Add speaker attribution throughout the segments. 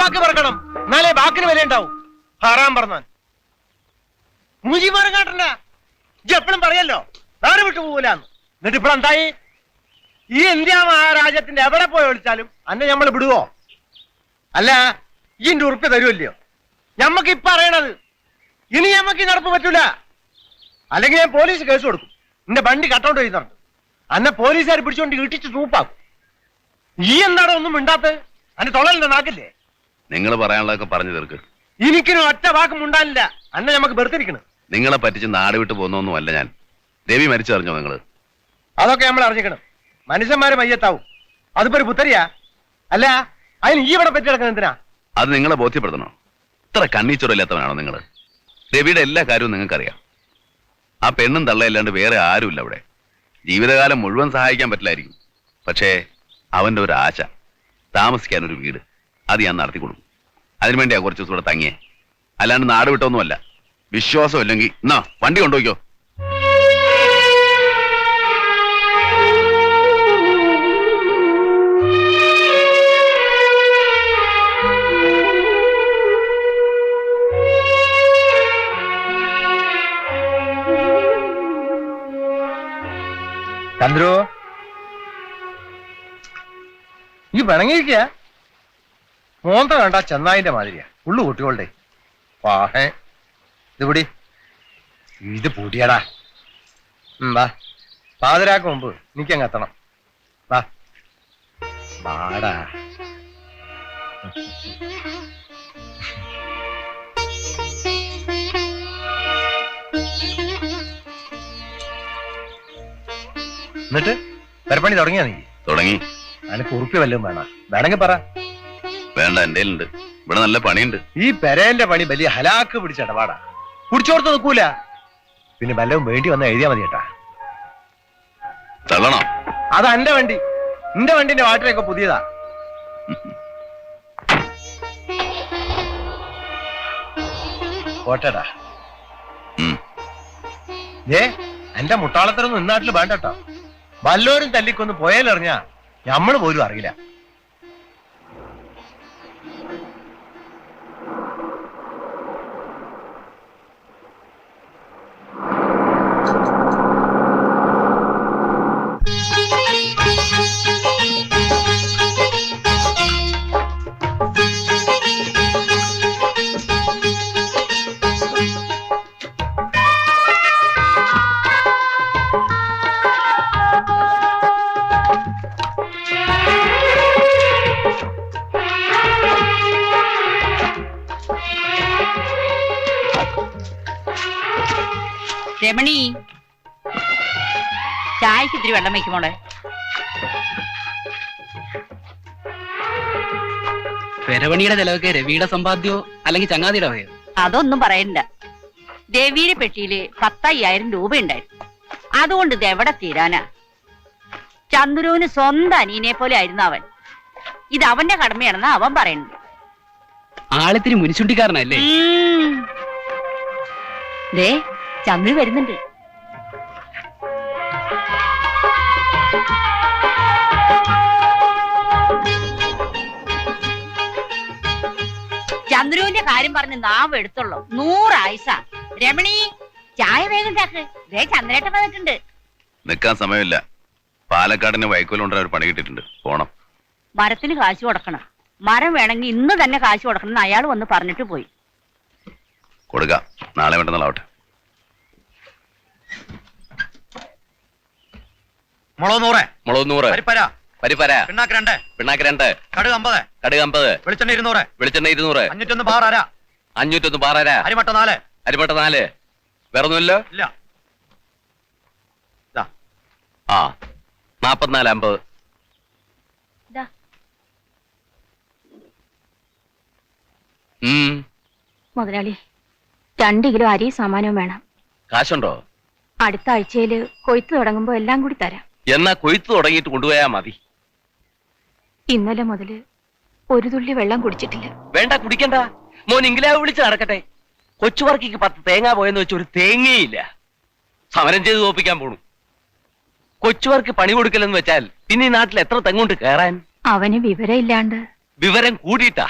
Speaker 1: ബാക്കി പറക്കണം, എന്നാലേ ബാക്കിന് വില ഉണ്ടാവും. ഹറാം പറഞ്ഞാൽ മുജിമാരെ കാട്ടണ്ട. ഇജ്ജ് എപ്പോഴും പറയല്ലോ നാട് വിട്ടു പോകൂലെന്ന്. എന്നിട്ട് ഇപ്പോൾ എന്തായി? ഈ ഇന്ത്യ മഹാരാജ്യത്തിന്റെ എവിടെ പോയി വിളിച്ചാലും അന്നെ നമ്മൾ വിടുവോ? അല്ല, ഇന്റെ ഉറുപ്പ് തരുമല്ലയോ? ഞമ്മക്ക് ഇപ്പൊ അറിയണത്. ഇനി ഞമ്മക്ക് ഈ നടപ്പ് പറ്റൂല. അല്ലെങ്കിൽ ഞാൻ പോലീസ് കേസ് കൊടുക്കും. എന്റെ വണ്ടി കട്ടൗട്ട് ചെയ്യുന്നുണ്ട്. അന്നെ പോലീസുകാർ പിടിച്ചോണ്ട് ഇട്ടിച്ച് തൂപ്പാക്കും. ഈ എന്താണോ ഒന്നും മിണ്ടാത്തത്? അന്നെ തൊള്ളലിന്റെ നാക്കില്ലേ?
Speaker 2: നിങ്ങൾ പറയാനുള്ളതൊക്കെ പറഞ്ഞു തീർക്ക്.
Speaker 1: എനിക്കിനും ഒറ്റ വാക്കും ഉണ്ടാവില്ല. അന്നെ ഞമ്മക്ക് വെറുതിരിക്കണം.
Speaker 2: നിങ്ങളെ പറ്റിച്ച് നാട് വിട്ട് പോകുന്നൊന്നുമല്ല ഞാൻ. രവി മരിച്ചറിഞ്ഞോ നിങ്ങള്?
Speaker 1: അതൊക്കെ നമ്മൾ അറിഞ്ഞിക്കണം. മനുഷ്യന്മാര് മയ്യത്താവും. അതിപ്പോ ഒരു പുത്തരിയാ? അല്ല, അതിന് ഈ ഇവിടെ പറ്റി കിടക്കുന്നത് എന്തിനാ?
Speaker 2: അത് നിങ്ങളെ ബോധ്യപ്പെടുത്തണോ? ഇത്ര കണ്ണീച്ചൊറില്ലാത്തവനാണോ നിങ്ങള്? രവിയുടെ എല്ലാ കാര്യവും നിങ്ങൾക്കറിയാം. ആ പെണ്ണും തള്ളയല്ലാണ്ട് വേറെ ആരുമില്ല അവിടെ. ജീവിതകാലം മുഴുവൻ സഹായിക്കാൻ പറ്റില്ലായിരിക്കും. പക്ഷേ അവന്റെ ഒരു ആശ, താമസിക്കാൻ ഒരു വീട്, അത് ഞാൻ നടത്തി കൊടുക്കും. അതിനുവേണ്ടിയാ കുറച്ച് ദിവസം ഇവിടെ തങ്ങിയേ. അല്ലാണ്ട് നാട് വിട്ടൊന്നുമല്ല. വിശ്വാസം ഇല്ലെങ്കിൽ എന്നാ വണ്ടി കൊണ്ടുപോയിക്കോ.
Speaker 1: ചന്ദ്രു, ഈ പിണങ്ങിയിരിക്കുക. മോന്ത കണ്ട ചെന്നായിന്റെ മാതിരിയാ. ഉള്ളു കുട്ടികളുടെ വാഹേ ഇതുപിടി. ഇത് പൊടിയടാ. വാ, പാതിരാക്ക് മുമ്പ് എനിക്കങ്ങ് എത്തണം. വാ വാടാ. എന്നിട്ട് പെരപ്പണി തുടങ്ങിയാ? നീ
Speaker 2: തുടങ്ങി.
Speaker 1: അതിന് കുറുപ്പി വല്ലതും വേണം? വേണമെങ്കിൽ പറ.
Speaker 2: വേണ്ട, എന്റെ ഉണ്ട്. ഇവിടെ നല്ല പണിയുണ്ട്.
Speaker 1: ഈ പെരേന്റെ പണി വലിയ ഹലാക്ക് പിടിച്ച ഇടപാടാ. കുടിച്ചോർത്ത് നിൽക്കൂല. പിന്നെ വല്ലതും വേണ്ടി വന്ന എഴുതിയാ മതി കേട്ടാ.
Speaker 2: തള്ളണോ?
Speaker 1: അത് എന്റെ വണ്ടി. നിന്റെ വണ്ടിന്റെ വാട്ടറൊക്കെ പുതിയതാ. പോട്ടേടാ. എന്റെ മുട്ടാളത്തരൊന്നും ഇന്നാട്ടിൽ വേണ്ടട്ടോ. വല്ലോരും തല്ലിക്കൊന്ന് പോയാലറിഞ്ഞാ ഞമ്മള് പോലും അറിയില്ല.
Speaker 3: രമണി, ചായക്ക് ഇത്തിരി വെള്ളം വയ്ക്കുമോളെ.
Speaker 4: പെരവണിയുടെ ചെലവൊക്കെ രവിയുടെ സമ്പാദ്യോ അല്ലെങ്കിൽ ചങ്ങാതിയുടെ വകയോ?
Speaker 3: അതൊന്നും പറയണ്ട. രവിയുടെ പെട്ടിയില് 10,000 രൂപ ഉണ്ടായിരുന്നു. അതുകൊണ്ട് ഇത് എവിടെ തീരാനാ? ചന്ദ്രുവിന് സ്വന്തം അനിയനെ പോലെ ആയിരുന്നു അവൻ. ഇത് അവന്റെ കടമയാണെന്ന് അവൻ പറയുന്നുണ്ട്.
Speaker 4: ആളിത്തിരി മുനിശുണ്ടിക്കാരനല്ലേ?
Speaker 3: ദേ ചന്ദ്രു വരുന്നുണ്ട്. ചന്ദ്രുവിന്റെ കാര്യം പറഞ്ഞ് നാവ് എടുത്തുള്ളൂ. 100 ആയുസ. രമണി, ചായ വേഗം ചാക്ക്. ദേ ചന്ദ്രേട്ടൻ വന്നിട്ടുണ്ട്.
Speaker 2: നിൽക്കാൻ സമയമില്ല. പാലക്കാടിന് വൈക്കോലുണ്ട ഒരു പണി കിട്ടിയിട്ടുണ്ട്, പോണം.
Speaker 3: മരത്തിന് കാശ് കൊടുക്കണം. മരം വേണമെങ്കിൽ ഇന്ന് തന്നെ കാശ് കൊടുക്കണം എന്ന് അയാൾ വന്ന് പറഞ്ഞിട്ട് പോയി.
Speaker 2: കൊടുക്കാം, നാളെ വേണ്ടെന്നാളാവട്ടെ.
Speaker 1: മുളക് 100,
Speaker 2: മുളക് 100, പരിപ്പര, പിണ്ണാക്ക് 2, കടുക് 50, വെളിച്ചെണ്ണ 200, 501 ബാർ അര, അരിമട്ട 4. വേറെ ഒന്നുമില്ലോ? ഇല്ല. ആ 44, 50.
Speaker 5: മുതലാളി, 2 കിലോ അരി സാമാനവും വേണം.
Speaker 2: കാശുണ്ടോ?
Speaker 5: അടുത്ത ആഴ്ചയില് കൊയ്ത്ത് തുടങ്ങുമ്പോ എല്ലാം കൂടി തരാം.
Speaker 2: എന്നാ കൊയ്ത്ത് തുടങ്ങിയിട്ട് കൊണ്ടുപോയാ മതി.
Speaker 5: ഇന്നലെ മുതല് ഒരു തുള്ളി വെള്ളം കുടിച്ചിട്ടില്ല.
Speaker 6: വേണ്ട, കുടിക്കണ്ട. മോൻ ഇംഗ്ലാവ് വിളിച്ച് നടക്കട്ടെ. കൊച്ചുവർക്കിക്ക് 10 തേങ്ങ പോയെന്ന് വെച്ച് ഒരു തേങ്ങയില്ല. സമരം ചെയ്ത് തോപ്പിക്കാൻ പോണു. കൊച്ചുവർക്ക് പണി കൊടുക്കലെന്ന് വെച്ചാൽ പിന്നെ ഈ നാട്ടിൽ എത്ര തെങ്ങുണ്ട് കയറാൻ?
Speaker 5: അവന് വിവരം ഇല്ലാണ്ട്.
Speaker 6: വിവരം കൂടിയിട്ടാ.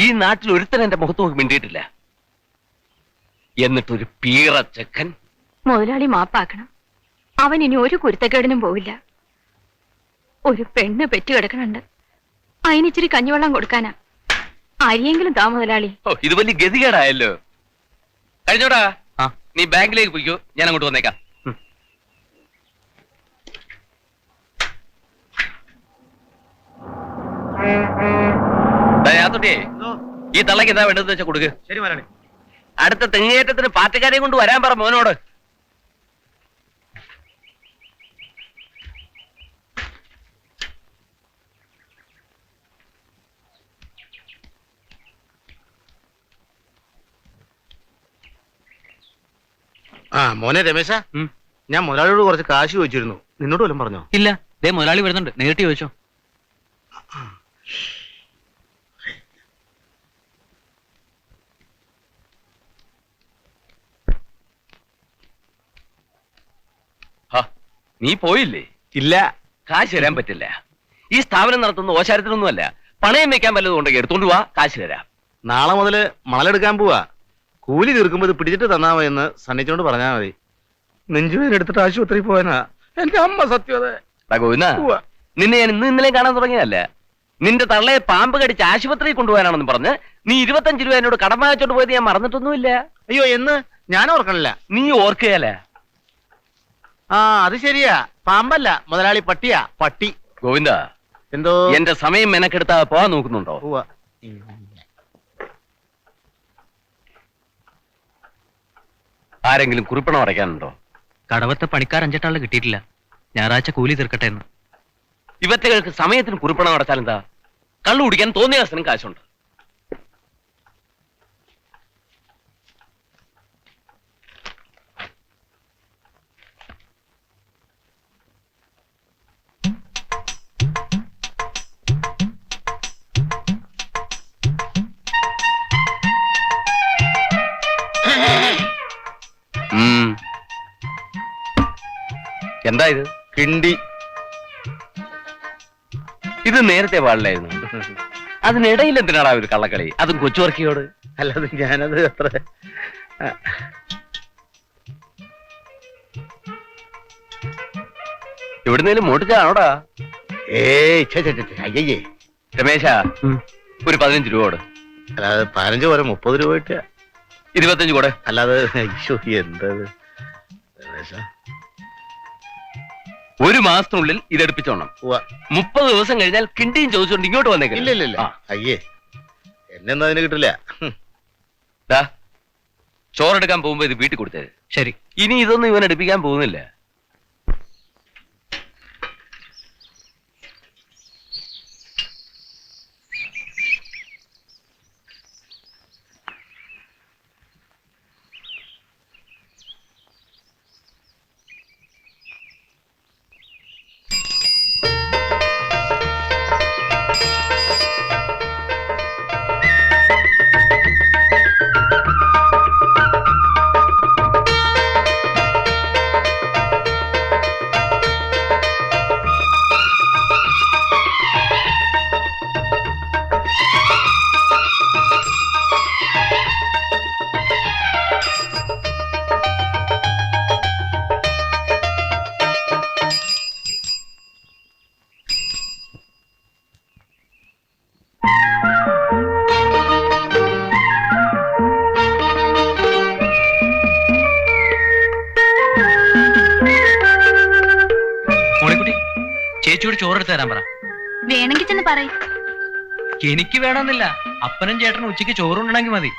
Speaker 6: ഈ നാട്ടിൽ ഒരുത്തൻ എന്റെ മുഖത്ത് നോക്കി മിണ്ടിയിട്ടില്ല. എന്നിട്ടൊരു പീറ ചെക്കൻ.
Speaker 5: മുതലാളി മാപ്പാക്കണം. അവൻ ഇനി ഒരു കുരുത്തക്കേടിനും പോവില്ല. ഒരു പെണ്ണ് പെറ്റുകിടക്കണുണ്ട്. അതിനിച്ചിരി കഞ്ഞിവെള്ളം കൊടുക്കാനാ. അരിയെങ്കിലും താ മുതലാളി.
Speaker 6: ഓ, ഇത് വലിയ ഗതികേടായല്ലോ. കഴിഞ്ഞോടാ, നീ ബാങ്കിലേക്ക് പോയിക്കോ, ഞാൻ അങ്ങോട്ട് വന്നേക്കാം. യാത്രയെ ഈ തള്ളക്ക് എന്താ വേണ്ടതെന്ന് വെച്ചാൽ കൊടുക്ക്.
Speaker 1: ശരി മലയാളി.
Speaker 6: അടുത്ത തെങ്ങേറ്റത്തിന് പാർട്ടിക്കാരെയും കൊണ്ട് വരാൻ പറ മോനോട്.
Speaker 7: മോനെ രമേശ, ഞാൻ മുതലാളിയോട് കുറച്ച് കാശ് ചോദിച്ചിരുന്നു. നിന്നോട് വല്ലതും പറഞ്ഞോ?
Speaker 4: ഇല്ല, ദേ മുതലാളി വരുന്നുണ്ട്, നേരിട്ട് ചോദിച്ചോ.
Speaker 6: നീ പോയില്ലേ?
Speaker 7: ഇല്ല.
Speaker 6: കാശ് തരാൻ പറ്റില്ല. ഈ സ്ഥാപനം നടത്തുന്ന ഓശാരത്തിനൊന്നുമല്ല. പണയം വെക്കാൻ വല്ലതും ഉണ്ടെങ്കിൽ എടുത്തോണ്ട് പോവാ, കാശ് തരാം.
Speaker 7: നാളെ മുതല് മണലെടുക്കാൻ പോവാ. കൂലി തീർക്കുമ്പോ ഇത് പിടിച്ചിട്ട് തന്നാ മതി എന്ന് സണ്ണിച്ചോണ്ട് പറഞ്ഞാ മതി. നെഞ്ചുവേദന എടുത്തിട്ട് ആശുപത്രി പോവാനാ എന്റെ അമ്മ. സത്യത
Speaker 6: നിന്നെ ഞാൻ ഇന്നലെ കാണാൻ തുടങ്ങിയതല്ല. നിന്റെ തള്ളയെ പാമ്പ് കടിച്ച് ആശുപത്രിയിൽ കൊണ്ടുപോകാനാണെന്ന് പറഞ്ഞ് നീ 25 രൂപ എന്നോട് കടം വാങ്ങിച്ചോണ്ട് പോയത് ഞാൻ മറന്നിട്ടൊന്നുമില്ല.
Speaker 7: അയ്യോ, എന്ന് ഞാൻ ഓർക്കണില്ല.
Speaker 6: നീ ഓർക്കുകയല്ല.
Speaker 7: അത് ശരിയാ. പാമ്പല്ല മുതലാളി, പട്ടിയാ. പട്ടി.
Speaker 6: ഗോവിന്ദ,
Speaker 7: എന്തോ
Speaker 6: എന്റെ സമയം മെനക്കെടുത്താ പോവാൻ നോക്കുന്നുണ്ടോ? ആരെങ്കിലും കുറിപ്പണം അടയ്ക്കാനുണ്ടോ?
Speaker 4: കടവത്തെ പണിക്കാർ 5 ആളെ കിട്ടിയിട്ടില്ല. ഞായറാഴ്ച കൂലി തീർക്കട്ടെ എന്ന്.
Speaker 6: ഇവറ്റകൾക്ക് സമയത്തിന് കുറിപ്പണം അടച്ചാൽ എന്താ? കള്ളു കുടിക്കാൻ തോന്നിയ ദിവസത്തിനും കാശുണ്ട്. എന്താ ഇത്?
Speaker 7: കിണ്ടി.
Speaker 6: ഇത് നേരത്തെ പാടില്ലായിരുന്നു. അതിനിടയിൽ എന്തിനാടാ ഒരു കള്ളക്കളി, അതും കൊച്ചുവർക്കിയോട്?
Speaker 7: അല്ലാതെ ഞാനത് അത്ര.
Speaker 6: എവിടുന്നേലും മോട്ടിച്ചാണോടാ?
Speaker 7: അയ്യേ
Speaker 6: രമേശ, ഒരു 15 രൂപ കൊടു.
Speaker 7: അല്ലാതെ 15 പോരെ, 30 രൂപ കിട്ടുക.
Speaker 6: 25 കൂടെ.
Speaker 7: അല്ലാതെ അയ്യോ എന്തത് രമേശ.
Speaker 6: ഒരു മാസത്തിനുള്ളിൽ ഇതെടുപ്പിച്ചോണം. 30 ദിവസം കഴിഞ്ഞാൽ കിണ്ടിയും ചോദിച്ചോണ്ട് ഇങ്ങോട്ട് വന്നേക്കാം.
Speaker 7: ഇല്ല. അയ്യേ, എന്നെന്താ അതിന് കിട്ടില്ല.
Speaker 6: ചോറെടുക്കാൻ പോകുമ്പോ ഇത് വീട്ടിൽ കൊടുത്തേ.
Speaker 4: ശരി.
Speaker 6: ഇനി ഇതൊന്നും ഇവൻ എടുപ്പിക്കാൻ പോകുന്നില്ല.
Speaker 4: ചേച്ചിയോട് ചോറെടുത്ത് തരാൻ പറ.
Speaker 5: വേണമെങ്കിൽ ചെന്ന് പറയും.
Speaker 4: എനിക്ക് വേണമെന്നില്ല, അപ്പനും ചേട്ടനും ഉച്ചയ്ക്ക് ചോറുണ്ടെങ്കിൽ മതി.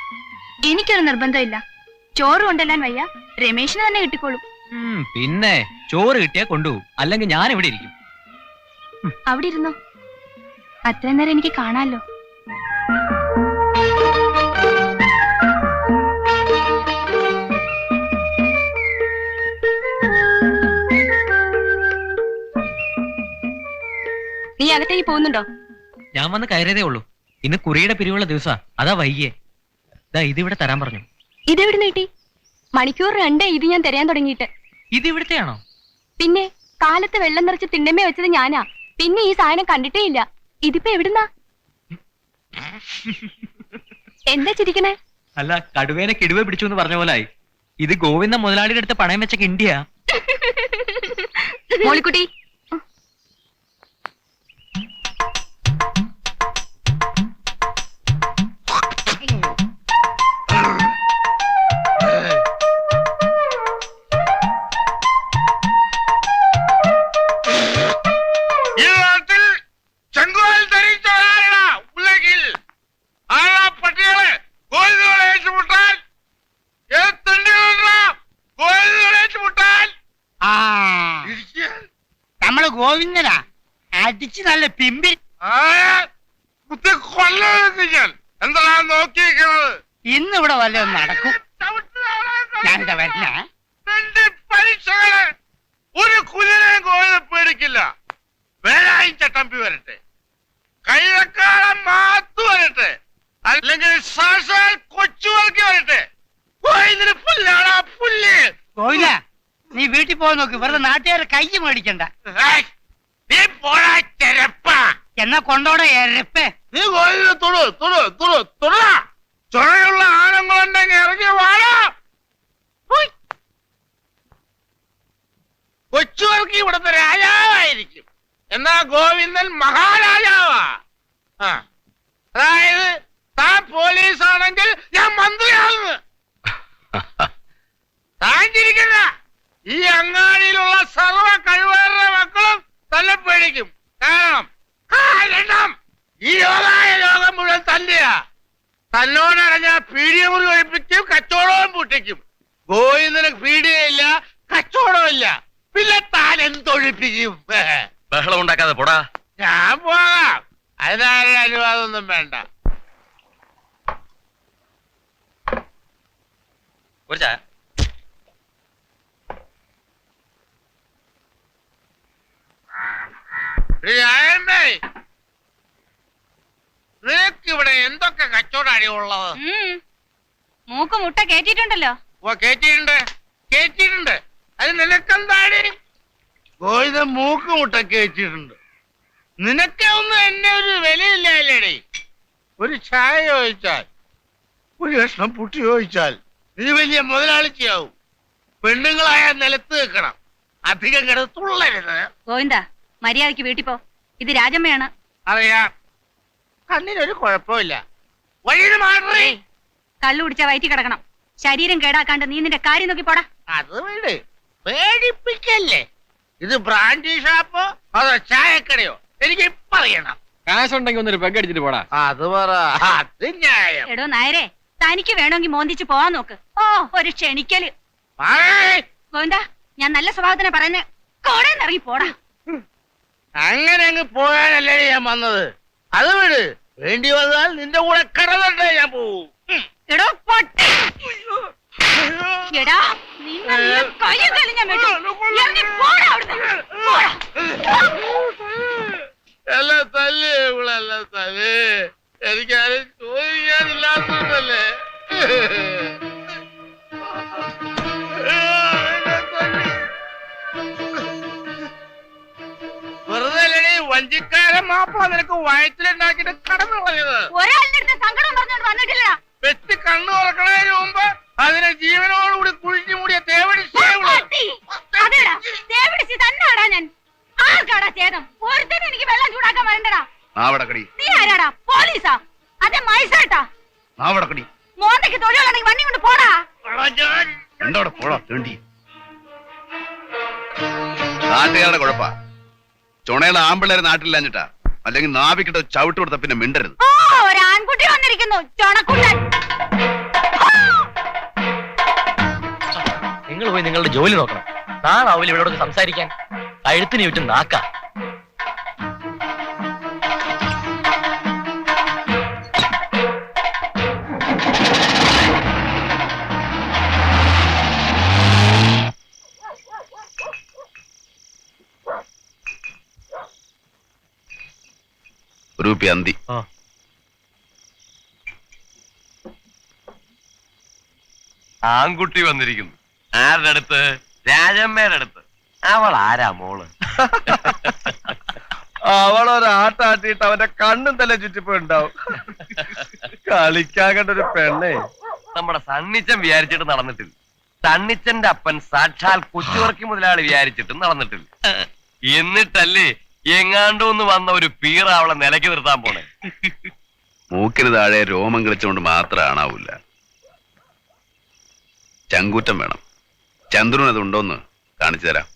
Speaker 5: എനിക്കൊരു നിർബന്ധമില്ല. ചോറ് കൊണ്ടെല്ലാൻ വയ്യ, രമേശിന് തന്നെ കിട്ടിക്കോളും.
Speaker 4: പിന്നെ ചോറ് കിട്ടിയാ കൊണ്ടുപോകും, അല്ലെങ്കിൽ ഞാൻ ഇവിടെ ഇരിക്കും.
Speaker 5: അവിടെ ഇരുന്നോ, അത്രയും നേരം എനിക്ക് കാണാലോ. നീ അകത്തേക്ക് പോകുന്നുണ്ടോ?
Speaker 4: ഞാൻ വന്ന് കയറിയതേ ഉള്ളൂ. ഇന്ന് കുറിയുടെ പിരിവുള്ള ദിവസാ, അതാ വൈകിയേ. ഇതിവിടെ തരാൻ പറഞ്ഞു.
Speaker 5: ഇതെവിടെ നീട്ടി? മണിക്കൂർ 2 ഇത് ഞാൻ തരാൻ തുടങ്ങിയിട്ട്.
Speaker 4: ഇത് ഇവിടുത്തെയാണോ?
Speaker 5: പിന്നെ കാലത്ത് വെള്ളം നിറച്ച് തിണ്ണമ്മ വെച്ചത് ഞാനാ. പിന്നെ ഈ സാധനം കണ്ടിട്ടേ ഇല്ല. ഇതിപ്പോ എവിടുന്നാ? എന്താ ചിരിക്കണേ?
Speaker 4: അല്ല, കടുവേനെ കിടുവ പിടിച്ചു എന്ന് പറഞ്ഞ പോലായി. ഇത് ഗോവിന്ദ മുതലാളിയുടെ അടുത്ത് പണയം വെച്ച കിണ്ടിയാ.
Speaker 5: മോളിക്കുട്ടി,
Speaker 7: ഈ നാട്ടിൽ ചെങ്കോൽ ധരിച്ചവരാണ് ഉലകിൽ ആളാ പട്ടികളെ കോഴികളെ ഏറ്റുമുട്ടാൻ കോഴികളെ ഏറ്റുമുട്ടാൻ
Speaker 1: നമ്മള് ഗോവിന്ദനാ അടിച്ച് നല്ല പിമ്പി
Speaker 7: കുത്തി കൊല്ലുക ഞാൻ എന്താ നോക്കിയിരിക്കുന്നത്.
Speaker 1: ഇന്ന് ഇവിടെ വല്ലതും നടക്കും. ഞാനിതാ വരണേ.
Speaker 7: പരീക്ഷകള് ഒരു കുതിരയും കോഴിയെ പേടിക്കില്ല. വേലായും ചട്ടമ്പി വരട്ടെ, കൈഴക്കാളം മാത്തു വരട്ടെ, അല്ലെങ്കിൽ സാക്ഷാൽ കൊച്ചുവർക്ക് വരട്ടെ. പുല്ലാടാ പുല്ല്.
Speaker 1: ഗോവിന്ദ, നീ വീട്ടിൽ പോയി നോക്ക്. വെറുതെ നാട്ടുകാരെ കൈ മേടിക്കണ്ട.
Speaker 7: നീ പോടാ ചെരപ്പ.
Speaker 1: എന്നാ കൊണ്ടോടെ എരപ്പേ.
Speaker 7: നീ കോഴിയെ ചുഴയുള്ള ആണുങ്ങളുണ്ടെങ്കിൽ ഇറങ്ങി വാടാ. കൊച്ചുവർക്ക് ഇവിടുത്തെ രാജാവായിരിക്കും. എന്നാ ഗോവിന്ദൻ മഹാരാജാവാ. അതായത് താൻ പോലീസ് ആണെങ്കിൽ ഞാൻ മന്ത്രിയാകുന്നു. താൻ ചിരിക്കണ്ട. ഈ അങ്ങാടിയിലുള്ള സർവ്വ കഴിവേറുടെ മക്കളും തന്നെ പേടിക്കും. കാരണം ഈ ലോകം മുഴുവൻ തന്നെയാ. തന്നോടറിഞ്ഞ പീഡിയ മുറി ഒഴിപ്പിക്കും, കച്ചവടവും പൂട്ടിക്കും. ഗോവിന്ദന് പീഡിയയില്ല, കച്ചവടമില്ല. പിന്നെ താൻ എന്തൊഴിപ്പിക്കും?
Speaker 6: ബഹളം ഉണ്ടാക്കാതെ പോടാ.
Speaker 7: ഞാൻ പോകാം. അതിനാരും അനുവാദമൊന്നും വേണ്ട.
Speaker 6: ഒരു ചായ.
Speaker 7: നിനക്ക് ഇവിടെ എന്തൊക്കെ കച്ചവടാടി ഉള്ളത്?
Speaker 5: മൂക്ക് മുട്ട കേട്ടിട്ടുണ്ടല്ലോ.
Speaker 7: ഓ, കേറ്റിയിട്ടുണ്ട്. അത് നിനക്കെന്താടി? ഗോവിന്ദ മൂക്ക് മുട്ട കേറ്റിയിട്ടുണ്ട്. നിനക്കൊന്നും എന്നെ ഒരു വിലയില്ലേടി. ഒരു ചായ ചോദിച്ചാൽ, ഒരു കഷ്ണം പുട്ടി ചോദിച്ചാൽ നീ വലിയ മുതലാളിച്ചാവും. പെണ്ണുങ്ങളായ നിലത്ത് നിൽക്കണം. അധികം കിടന്ന് തുള്ളരുത്.
Speaker 3: ഗോവിന്ദ, മര്യാദയ്ക്ക് വീട്ടിൽ പോ. ഇത് രാജമ്മയാണ്.
Speaker 7: അറിയാം. കണ്ണിനൊരു കുഴപ്പമില്ല. വഴിയിൽ മാറി.
Speaker 3: കള്ളു കുടിച്ച വയറ്റി കിടക്കണം. ശരീരം കേടാക്കാണ്ട് നീ നിന്റെ കാര്യം നോക്കി പോടാ.
Speaker 7: അത് വീട് പേടിപ്പിക്കല്ലേ. ഇത് ബ്രാൻഡി ഷാപ്പോ അതോ ചായക്കടയോ? എനിക്ക് ഇപ്പൊ അറിയണം.
Speaker 6: കാശുണ്ടെങ്കിൽ ഒന്നൊരു പെഗ് അടിച്ചിട്ട് പോടാ.
Speaker 7: അത് പറ. അത് ന്യായം.
Speaker 3: എടോ നായരെ, തനിക്ക് വേണമെങ്കിൽ മോന്തിച്ച് പോവാൻ നോക്ക്. ഓ, ഒരു ക്ഷണിക്കല്. ഗോവിന്ദ, ഞാൻ നല്ല സ്വഭാവത്തിനെ പറയുന്നേ. കോടെ ഇറങ്ങി പോടാ.
Speaker 7: അങ്ങനെ അങ്ങ് പോയാനല്ലേ ഞാൻ വന്നത്. അത് വീട് വേണ്ടി വന്നാൽ നിന്റെ കൂടെ കടന്നേ ഞാൻ പോവും.
Speaker 3: എടോ പൊട്ടി. എടാ, നിന്നെ കയ്യും കാലും ഞാൻ വെട്ടും. ഇറങ്ങി പോടാ അവിടുന്ന്. പോടാ.
Speaker 7: എല്ലാം തല്ലേ ഇവളെല്ലാം തല്ലേ. എനിക്കാരും ചോദിക്കാനില്ലാത്തതല്ലേ. വെറുതെ വഞ്ചിക്കാരൻ മാപ്പ നിനക്ക് വയറ്റിലുണ്ടാക്കിട്ട് കടന്നു കളഞ്ഞത്.
Speaker 3: ഒരാളുടെ അടുത്ത് സങ്കടം പറഞ്ഞോണ്ട് വന്നിട്ടില്ല.
Speaker 7: വെച്ച് കണ്ണു തുറക്കണതിന് മുമ്പ് അതിനെ ജീവനോടുകൂടി കുഴിച്ചു മൂടിയ
Speaker 3: തേവിടിച്ച് തന്നെയാടാ ഞാൻ. ആർക്കാടാ ചേതം? ഒരുത്തനും എനിക്ക് വെള്ളം ചൂടാക്കാൻ വരണ്ടടാ. നീ ആരാടാ? പോലീസാ? അതെ, മൈസാട്ടാ. മോന്തയ്ക്ക് തൊഴിലാണെങ്കിൽ വണ്ടി കൊണ്ട് പോടാ.
Speaker 2: നാട്ടുകാരുടെ കുഴപ്പാ. ചുണയുള്ള ആമ്പിള്ളേരെ നാട്ടിലില്ലാഞ്ഞിട്ടാ. അല്ലെങ്കിൽ നാവിക്കിട്ട് ചവിട്ട് കൊടുത്ത പിന്നെ മിണ്ടരുത്.
Speaker 3: ഓ, ഒരു ആൺകുട്ടി വന്നിരിക്കുന്നു. ചുണക്കുട്ടൻ.
Speaker 6: നിങ്ങൾ പോയി നിങ്ങളുടെ ജോലി നോക്കണം. നാളാവില്ല ഇവരോട് സംസാരിക്കാൻ. കഴുത്തിന് ചുറ്റും നാക്ക.
Speaker 2: രൂപി അന്തി.
Speaker 8: ആൺകുട്ടി വന്നിരിക്കുന്നു. ആരുടെ അടുത്ത്? രാജമ്മയുടെ അടുത്ത്. അവൾ ആരാ മോള്?
Speaker 1: അവളൊരാട്ടാട്ടിട്ട് അവന്റെ കണ്ണും തല ചുറ്റിപ്പോ ഉണ്ടാവും. കളിക്കാൻ കണ്ടൊരു പെണ്ണേ.
Speaker 8: നമ്മുടെ സണ്ണിച്ചൻ വിചാരിച്ചിട്ട് നടന്നിട്ടില്ല. സണ്ണിച്ചന്റെ അപ്പൻ സാക്ഷാൽ കൊച്ചുവർക്കി മുതലാളി വിചാരിച്ചിട്ടും നടന്നിട്ടില്ല. എന്നിട്ടല്ലേ എങ്ങാണ്ടോന്ന് വന്ന ഒരു പീറ അവളെ നിലയ്ക്ക് നിർത്താൻ പോണേ.
Speaker 2: മൂക്കിന് താഴെ രോമം കളിച്ചുകൊണ്ട് മാത്രം ആണാവൂല. ചങ്കൂറ്റം വേണം. ചന്ദ്രൻ അതുണ്ടോന്ന് കാണിച്ചു തരാം.